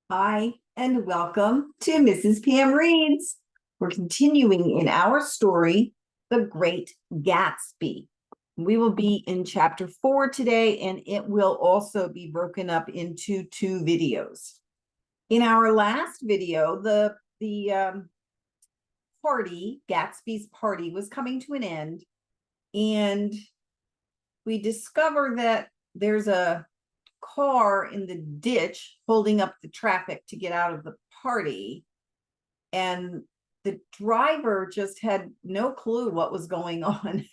Hi, and welcome to Mrs. Pam Reads. We're continuing in our story, The Great Gatsby. We will be in chapter 4 today, and it will also be broken up into 2 videos. In our last video, the party, Gatsby's party, was coming to an end, and we discover that there's a car in the ditch holding up the traffic to get out of the party, and the driver just had no clue what was going on.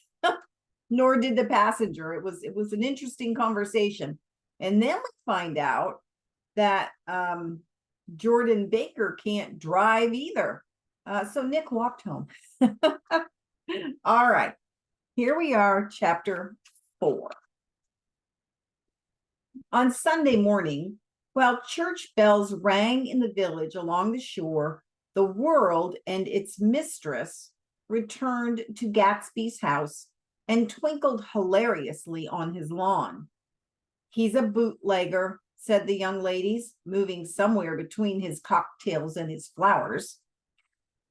Nor did the passenger. It was an interesting conversation, and then we find out that Jordan Baker can't drive either, so Nick walked home. All right, here we are, chapter 4. On Sunday morning, while church bells rang in the village along the shore, the world and its mistress returned to Gatsby's house and twinkled hilariously on his lawn. "He's a bootlegger," said the young ladies, moving somewhere between his cocktails and his flowers.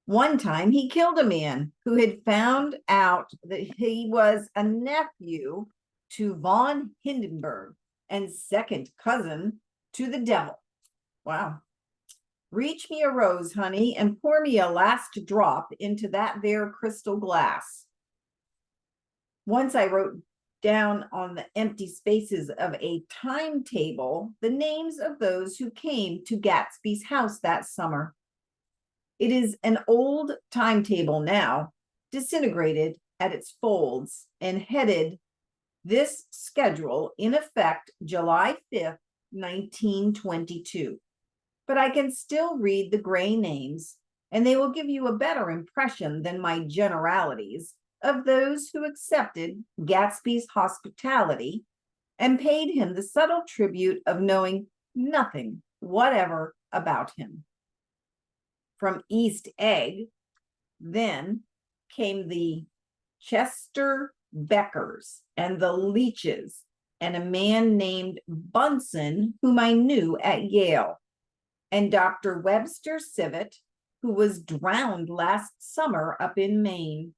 "One time he killed a man who had found out that he was a nephew to von Hindenburg and second cousin to the devil." Wow. "Reach me a rose, honey, and pour me a last drop into that there crystal glass." Once I wrote down on the empty spaces of a timetable the names of those who came to Gatsby's house that summer. It is an old timetable now, disintegrated at its folds and headed "This schedule in effect July 5th, 1922. But I can still read the gray names, and they will give you a better impression than my generalities of those who accepted Gatsby's hospitality and paid him the subtle tribute of knowing nothing whatever about him. From East Egg, then, came the Chester Beckers and the Leaches and a man named Bunsen, whom I knew at Yale, and Dr. Webster Civet, who was drowned last summer up in Maine,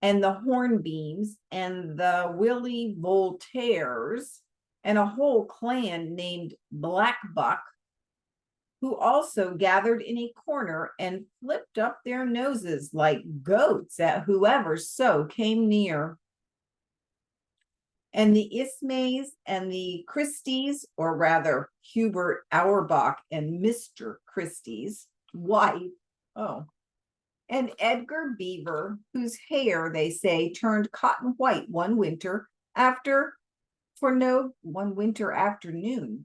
and the Hornbeams and the Willie Voltaires, and a whole clan named Black Buck, who also gathered in a corner and flipped up their noses like goats at whoever so came near. And the Ismays and the Christies, or rather Hubert Auerbach and Mr. Christie's wife, and Edgar Beaver, whose hair, they say, turned cotton white one winter afternoon,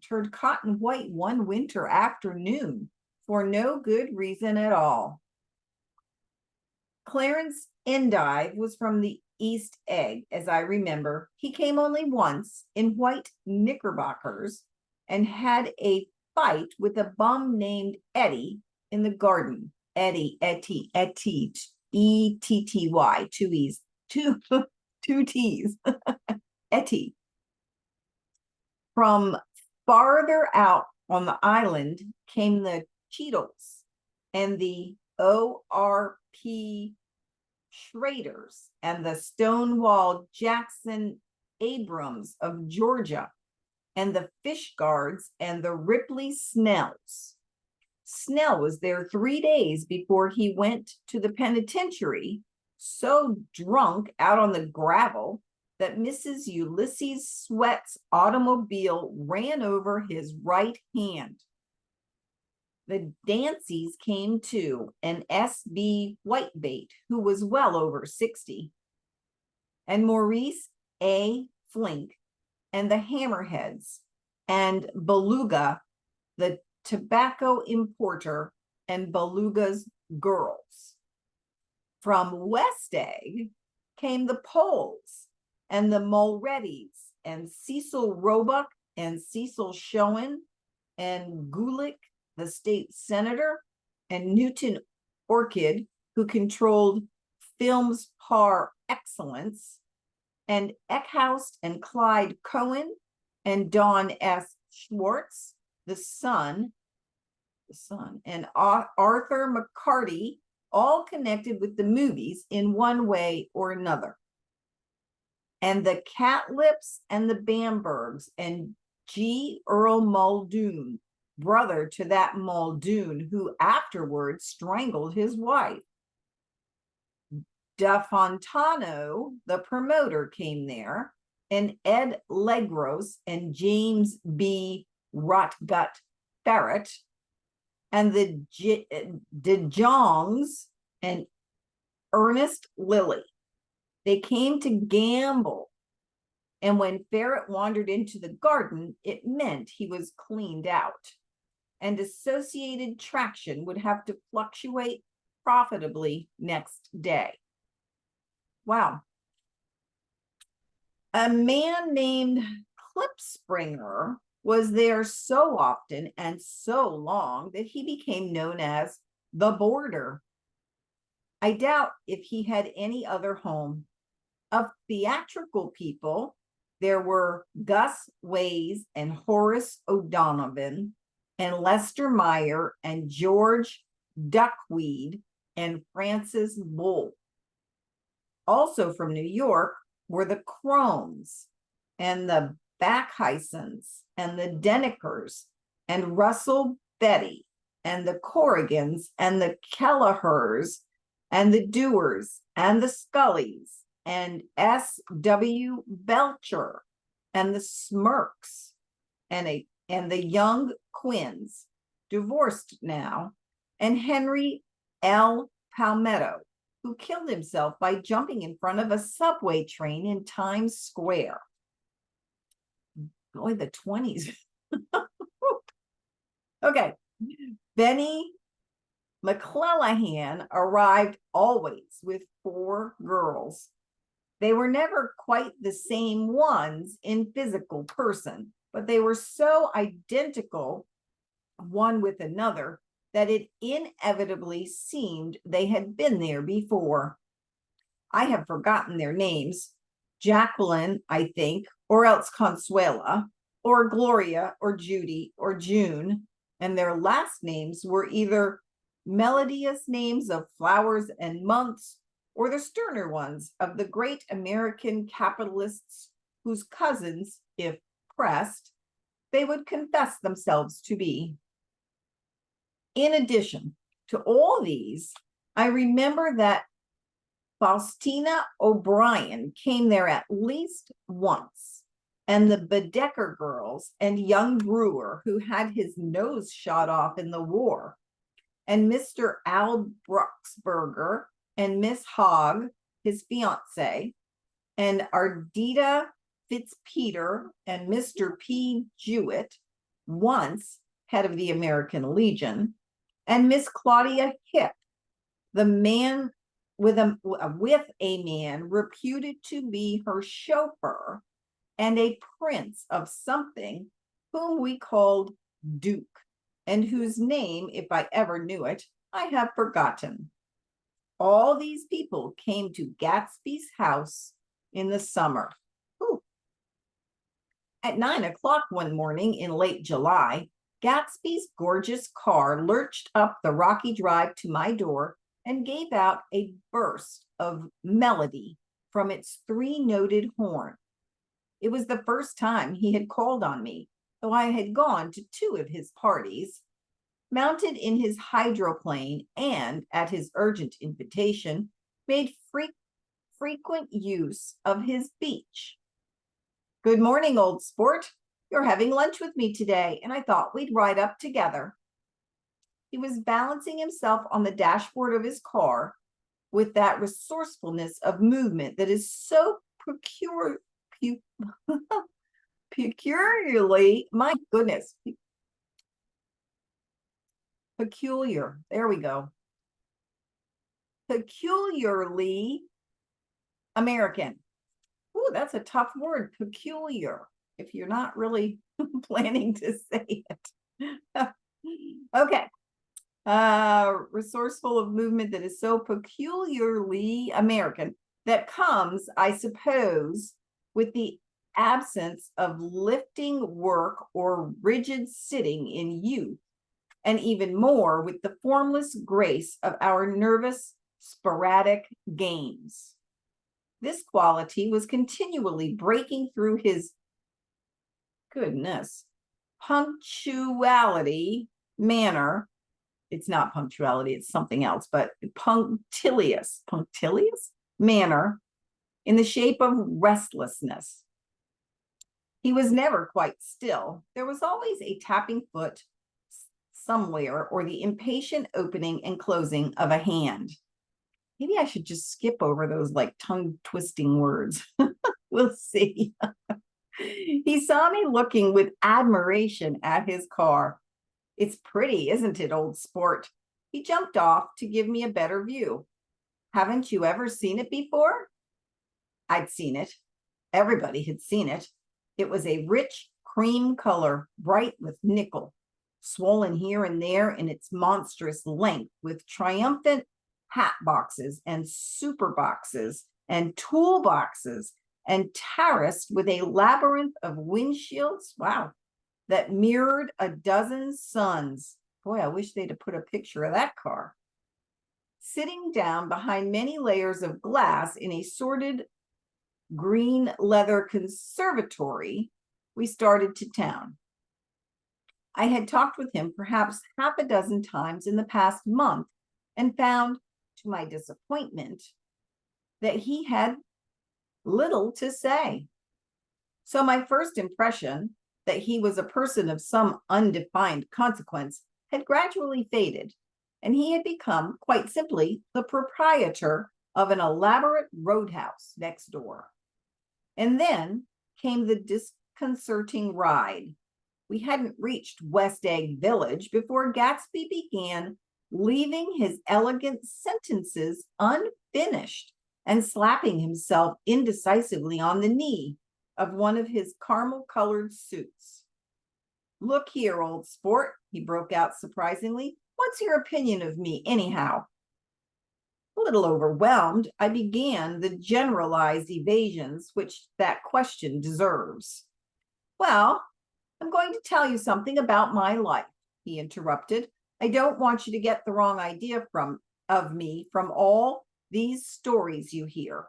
turned cotton white one winter afternoon for no good reason at all. Clarence Endive was from the East Egg, as I remember. He came only once in white knickerbockers and had a fight with a bum named Eddie in the garden. Etty, E-T-T-Y, two E's, two T's, Etty. From farther out on the island came the Cheadles and the O.R.P. Schraders and the Stonewall Jackson Abrams of Georgia and the Fishguards and the Ripley Snells. Snell was there 3 days before he went to the penitentiary, so drunk out on the gravel that Mrs. Ulysses Sweat's automobile ran over his right hand. The Danceys came too, and S.B. Whitebait, who was well over 60, and Maurice A. Flink, and the Hammerheads, and Beluga, the tobacco importer, and Beluga's girls. From West Egg came the Poles, and the Mulreadys, and Cecil Roebuck, and Cecil Schoen, and Gulick, the state senator, and Newton Orchid, who controlled films par excellence, and Eckhouse and Clyde Cohen, and Don S. Schwartz, the son, the son, and Arthur McCarty, all connected with the movies in one way or another. And the Catlips and the Bambergs and G. Earl Muldoon, brother to that Muldoon who afterwards strangled his wife. Da Fontano, the promoter, came there, and Ed Legros and James B. Rotgut Barrett, and the De Jongs and Ernest Lilly. They came to gamble. And when Ferret wandered into the garden, it meant he was cleaned out. And associated traction would have to fluctuate profitably next day. Wow. A man named Klipspringer was there so often and so long that he became known as the Boarder. I doubt if he had any other home. Of theatrical people, there were Gus Ways and Horace O'Donovan and Lester Meyer and George Duckweed and Francis Bull. Also from New York were the Crones and the Backheisens and the Denekers and Russell Betty and the Corrigans and the Kelleher's and the Dewars and the Scullys and S.W. Belcher and the Smirks and the young Quinns, divorced now, and Henry L. Palmetto, who killed himself by jumping in front of a subway train in Times Square. Boy, the 20s. Okay. Benny McClellan arrived always with 4 girls. They were never quite the same ones in physical person, but they were so identical one with another that it inevitably seemed they had been there before. I have forgotten their names. Jacqueline, I think, or else Consuela, or Gloria, or Judy, or June, and their last names were either melodious names of flowers and months, or the sterner ones of the great American capitalists whose cousins, if pressed, they would confess themselves to be. In addition to all these, I remember that Faustina O'Brien came there at least once, and the Bedecker girls and young Brewer, who had his nose shot off in the war, and Mr. Al Bruxberger and Miss Hogg, his fiancée, and Ardita Fitzpeter and Mr. P. Jewett, once head of the American Legion, and Miss Claudia Hip, the man with a man reputed to be her chauffeur and a prince of something whom we called Duke, and whose name, if I ever knew it, I have forgotten. All these people came to Gatsby's house in the summer. Ooh. At 9 o'clock one morning in late July, Gatsby's gorgeous car lurched up the rocky drive to my door and gave out a burst of melody from its 3-noted horn. It was the first time he had called on me, though I had gone to 2 of his parties. Mounted in his hydroplane and, at his urgent invitation, made frequent use of his beach. Good morning, old sport. You're having lunch with me today, and I thought we'd ride up together. He was balancing himself on the dashboard of his car with that resourcefulness of movement that is so peculiarly, my goodness, peculiar. There we go. Peculiarly American. Ooh, that's a tough word, peculiar, if you're not really planning to say it. Okay. Resourceful of movement that is so peculiarly American that comes, I suppose, with the absence of lifting work or rigid sitting in youth, and even more with the formless grace of our nervous, sporadic games. This quality was continually breaking through his, goodness, punctuality manner. It's not punctuality, it's something else, but punctilious manner in the shape of restlessness. He was never quite still. There was always a tapping foot somewhere or the impatient opening and closing of a hand. Maybe I should just skip over those like tongue twisting words. We'll see. He saw me looking with admiration at his car. It's pretty, isn't it, old sport? He jumped off to give me a better view. Haven't you ever seen it before? I'd seen it. Everybody had seen it. It was a rich cream color, bright with nickel, swollen here and there in its monstrous length, with triumphant hat boxes and super boxes and toolboxes, and terraced with a labyrinth of windshields, wow, that mirrored a dozen suns. Boy, I wish they'd have put a picture of that car. Sitting down behind many layers of glass in a sordid green leather conservatory, we started to town. I had talked with him perhaps half a dozen times in the past month and found, to my disappointment, that he had little to say. So my first impression that he was a person of some undefined consequence had gradually faded, and he had become, quite simply, the proprietor of an elaborate roadhouse next door. And then came the disconcerting ride. We hadn't reached West Egg Village before Gatsby began leaving his elegant sentences unfinished and slapping himself indecisively on the knee of one of his caramel-colored suits. Look here, old sport, he broke out surprisingly. What's your opinion of me, anyhow? A little overwhelmed, I began the generalized evasions which that question deserves. Well, I'm going to tell you something about my life, he interrupted. I don't want you to get the wrong idea of me from all these stories you hear.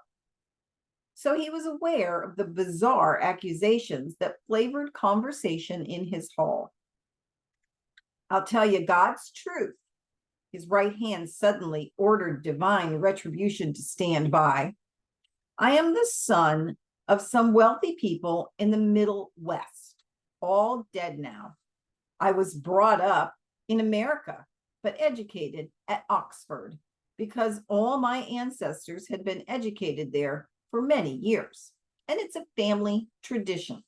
So he was aware of the bizarre accusations that flavored conversation in his hall. I'll tell you God's truth. His right hand suddenly ordered divine retribution to stand by. I am the son of some wealthy people in the Middle West, all dead now. I was brought up in America, but educated at Oxford because all my ancestors had been educated there for many years, and it's a family tradition.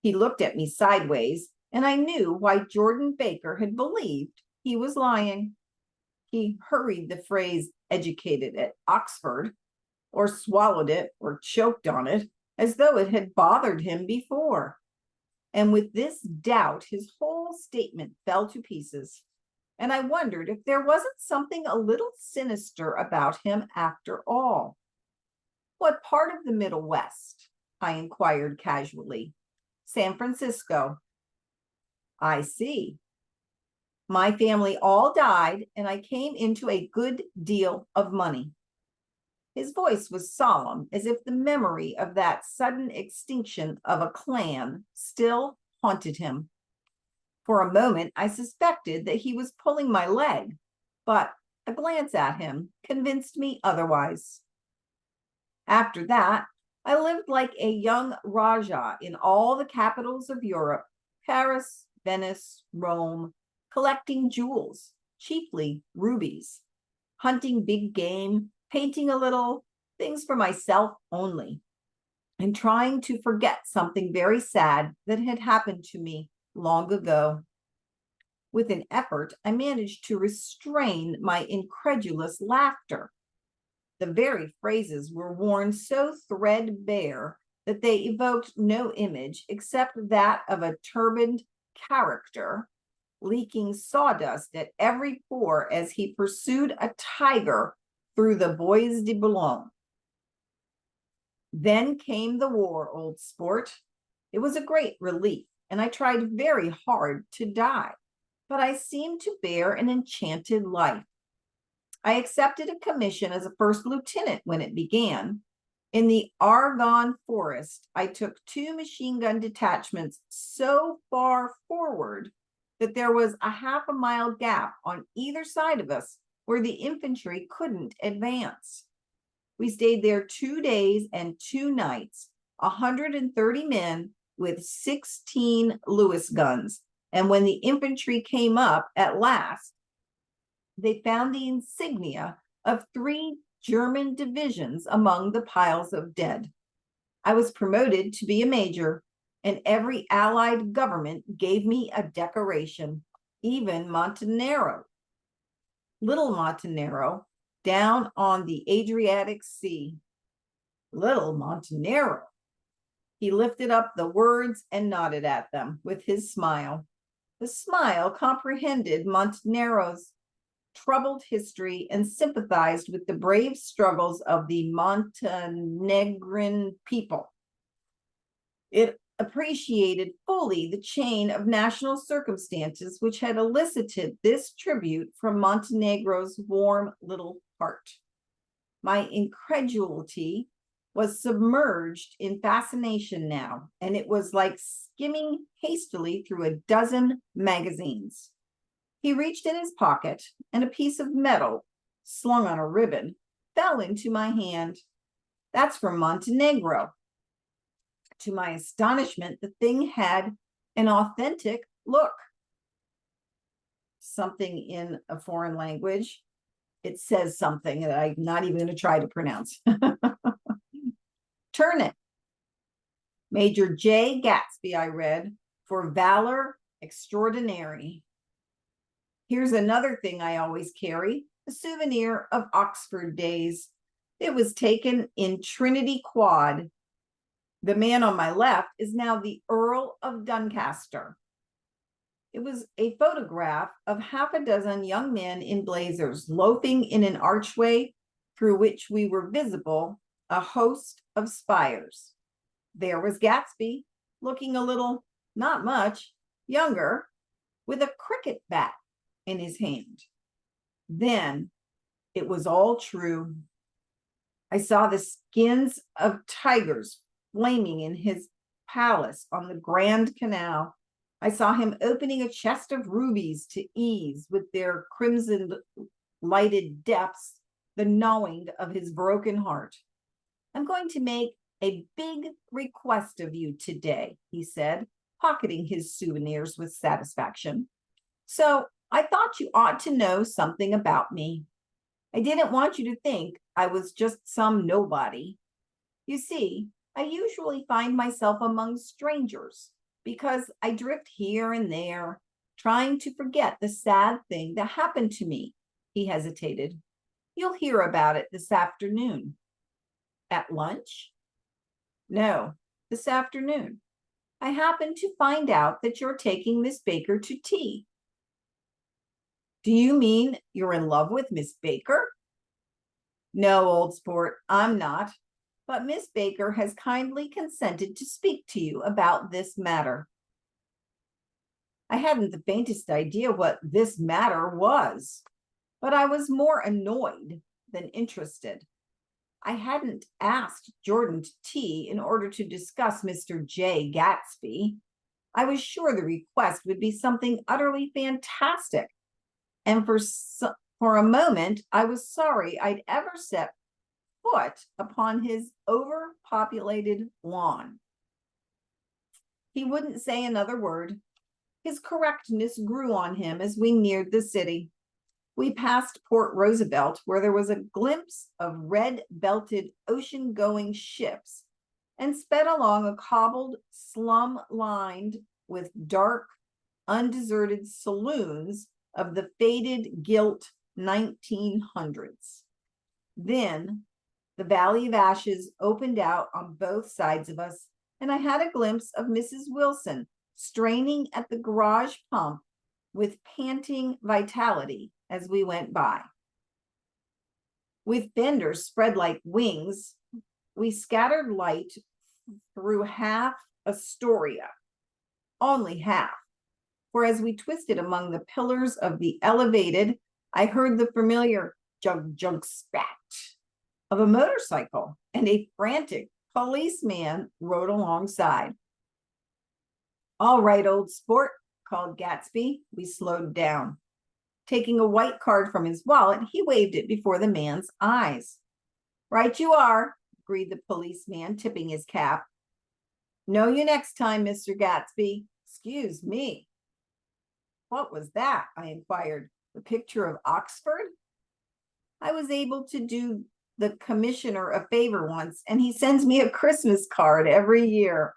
He looked at me sideways, and I knew why Jordan Baker had believed he was lying. He hurried the phrase educated at Oxford, or swallowed it, or choked on it, as though it had bothered him before. And with this doubt, his whole statement fell to pieces. And I wondered if there wasn't something a little sinister about him after all. What part of the Middle West? I inquired casually. San Francisco. I see. My family all died, and I came into a good deal of money. His voice was solemn, as if the memory of that sudden extinction of a clan still haunted him. For a moment, I suspected that he was pulling my leg, but a glance at him convinced me otherwise. After that, I lived like a young Rajah in all the capitals of Europe, Paris, Venice, Rome, collecting jewels, chiefly rubies, hunting big game, painting a little, things for myself only, and trying to forget something very sad that had happened to me long ago. With an effort, I managed to restrain my incredulous laughter. The very phrases were worn so threadbare that they evoked no image except that of a turbaned character leaking sawdust at every pore as he pursued a tiger through the Bois de Boulogne. Then came the war, old sport. It was a great relief, and I tried very hard to die. but I seemed to bear an enchanted life. I accepted a commission as a first lieutenant when it began. In the Argonne Forest, I took 2 machine gun detachments so far forward that there was a half-a-mile gap on either side of us where the infantry couldn't advance. We stayed there 2 days and 2 nights, 130 men with 16 Lewis guns. And when the infantry came up at last, they found the insignia of 3 German divisions among the piles of dead. I was promoted to be a major, and every Allied government gave me a decoration, even Montenegro. Little Montenegro, down on the Adriatic Sea. Little Montenegro. He lifted up the words and nodded at them with his smile. The smile comprehended Montenegro's troubled history and sympathized with the brave struggles of the Montenegrin people. It appreciated fully the chain of national circumstances which had elicited this tribute from Montenegro's warm little heart. My incredulity was submerged in fascination now, and it was like skimming hastily through a dozen magazines. He reached in his pocket, and a piece of metal, slung on a ribbon, fell into my hand. That's from Montenegro. To my astonishment, the thing had an authentic look. Something in a foreign language. It says something that I'm not even going to try to pronounce. Turnip. Major J. Gatsby, I read, for valor extraordinary. Here's another thing I always carry, a souvenir of Oxford days. It was taken in Trinity Quad. The man on my left is now the Earl of Doncaster. It was a photograph of half a dozen young men in blazers loafing in an archway through which we were visible, a host of spires. There was Gatsby, looking a little, not much, younger, with a cricket bat in his hand. Then it was all true. I saw the skins of tigers flaming in his palace on the Grand Canal. I saw him opening a chest of rubies to ease with their crimson lighted depths the gnawing of his broken heart. I'm going to make a big request of you today, he said, pocketing his souvenirs with satisfaction. So I thought you ought to know something about me. I didn't want you to think I was just some nobody. You see, I usually find myself among strangers because I drift here and there, trying to forget the sad thing that happened to me. He hesitated. You'll hear about it this afternoon. At lunch? No, this afternoon. I happened to find out that you're taking Miss Baker to tea. Do you mean you're in love with Miss Baker? No, old sport, I'm not. But Miss Baker has kindly consented to speak to you about this matter. I hadn't the faintest idea what this matter was, but I was more annoyed than interested. I hadn't asked Jordan to tea in order to discuss Mr. J. Gatsby. I was sure the request would be something utterly fantastic. And for a moment, I was sorry I'd ever set foot upon his overpopulated lawn. He wouldn't say another word. His correctness grew on him as we neared the city. We passed Port Roosevelt, where there was a glimpse of red-belted ocean-going ships, and sped along a cobbled slum lined with dark, undeserted saloons of the faded gilt 1900s. Then the Valley of Ashes opened out on both sides of us, and I had a glimpse of Mrs. Wilson straining at the garage pump with panting vitality as we went by. With fenders spread like wings, we scattered light through half Astoria, only half, for as we twisted among the pillars of the elevated, I heard the familiar jug jug spat of a motorcycle, and a frantic policeman rode alongside. All right, old sport, called Gatsby. We slowed down. Taking a white card from his wallet, he waved it before the man's eyes. Right you are, agreed the policeman, tipping his cap. Know you next time, Mr. Gatsby. Excuse me. What was that? I inquired. The picture of Oxford? I was able to do the commissioner a favor once, and he sends me a Christmas card every year.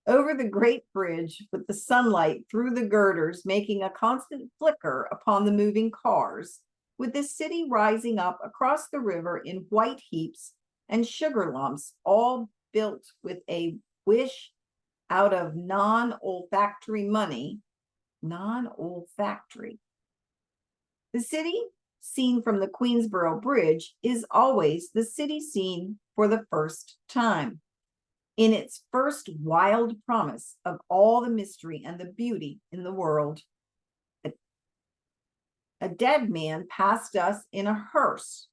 Over the great bridge, with the sunlight through the girders making a constant flicker upon the moving cars, with the city rising up across the river in white heaps and sugar lumps, all built with a wish out of non-olfactory money. Non-olfactory. The city seen from the Queensboro Bridge is always the city seen for the first time, in its first wild promise of all the mystery and the beauty in the world. A dead man passed us in a hearse,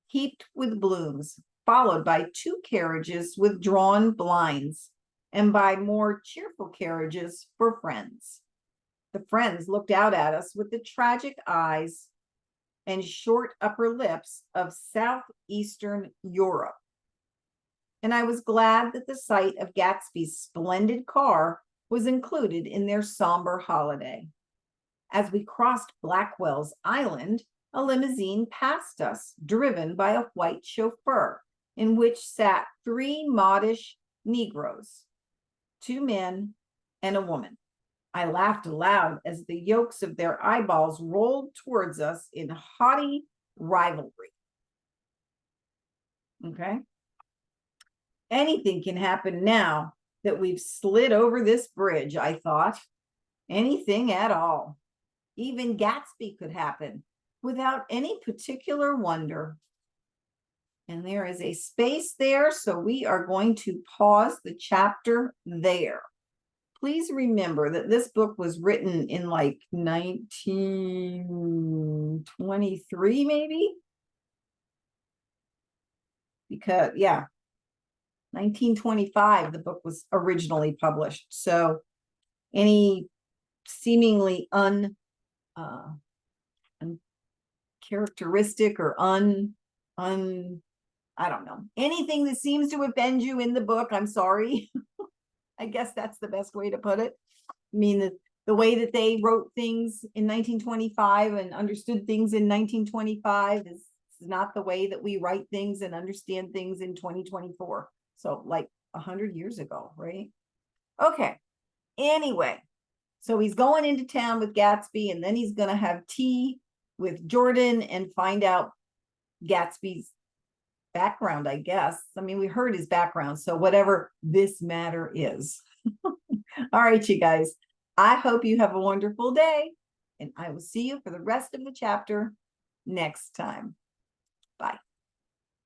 heaped with blooms, followed by two carriages with drawn blinds, and by more cheerful carriages for friends. The friends looked out at us with the tragic eyes and short upper lips of southeastern Europe. And I was glad that the sight of Gatsby's splendid car was included in their somber holiday. As we crossed Blackwell's Island, a limousine passed us, driven by a white chauffeur, in which sat three modish Negroes, two men and a woman. I laughed aloud as the yolks of their eyeballs rolled towards us in haughty rivalry. Okay. Anything can happen now that we've slid over this bridge, I thought. Anything at all. Even Gatsby could happen without any particular wonder. And there is a space there, so we are going to pause the chapter there. Please remember that this book was written in like 1923, maybe? Because, yeah, 1925, the book was originally published. So any seemingly uncharacteristic or I don't know, anything that seems to offend you in the book, I'm sorry. I guess that's the best way to put it. I mean, the way that they wrote things in 1925 and understood things in 1925 is not the way that we write things and understand things in 2024. So like 100 years ago, right? Okay. Anyway, so he's going into town with Gatsby, and then he's going to have tea with Jordan and find out Gatsby's background, I guess. I mean, we heard his background, so whatever this matter is. All right, you guys. I hope you have a wonderful day, and I will see you for the rest of the chapter next time. Bye.